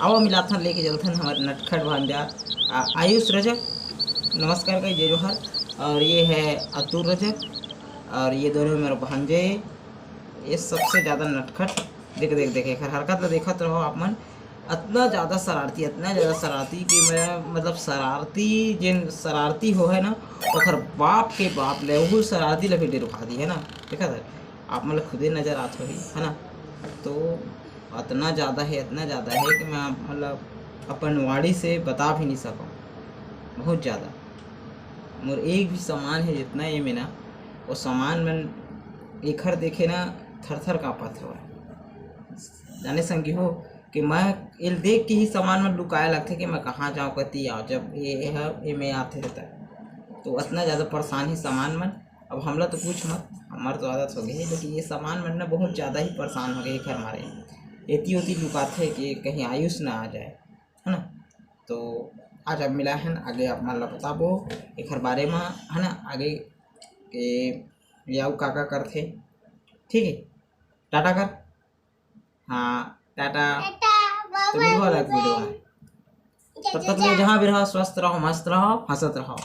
आओ मिलाथन लेके चलथन हमारे नटखट भांजा आयुष रजक, नमस्कार का जय जोहर। और ये है अतुल रजक, और ये दोनों मेरे भांजे। ये सबसे ज़्यादा नटखट। देख देख देख एक हरकत देखत रहो आप मन। इतना ज़्यादा शरारती, इतना ज़्यादा शरारती कि मैं मतलब शरारती जिन शरारती हो है ना, ओखर बाप के बाप ले वो शरारती ला भी रुखा दी है ना। देखा था आप मतलब खुदे नज़र आते हो है ना। तो इतना ज़्यादा है, इतना ज़्यादा है कि मैं मतलब अपन वाणी से बता भी नहीं सकूँ। बहुत ज़्यादा मोर एक भी सामान है जितना ये में ना, वो सामान मन एखर देखे ना थर थर काँपत हो। जाने संगी हो कि मैं ये देख के ही सामान में लुकाए लगते कि मैं कहाँ जाऊँ कती आओ, जब ये है ये में आते रहता है। तो इतना ज़्यादा परेशान है सामान मन। अब हमला तो पूछ मत, हमार तो आदत हो गई है, लेकिन ये सामान मन ना बहुत ज़्यादा ही परेशान हो गए घर हमारे। एती ओती लुकाते कि कहीं आयुष ना आ जाए, है ना। तो आज अब मिला है ना, आगे आप मान ला बताबो एक बारे में है ना, आगे के याऊ काका करथे। ठीक है, टाटा कर। हाँ टाटा। तो मिलवा लग वीडियो में। तब तक ले जहाँ भी रहो स्वस्थ रहो, मस्त रहो, हंसत रहो।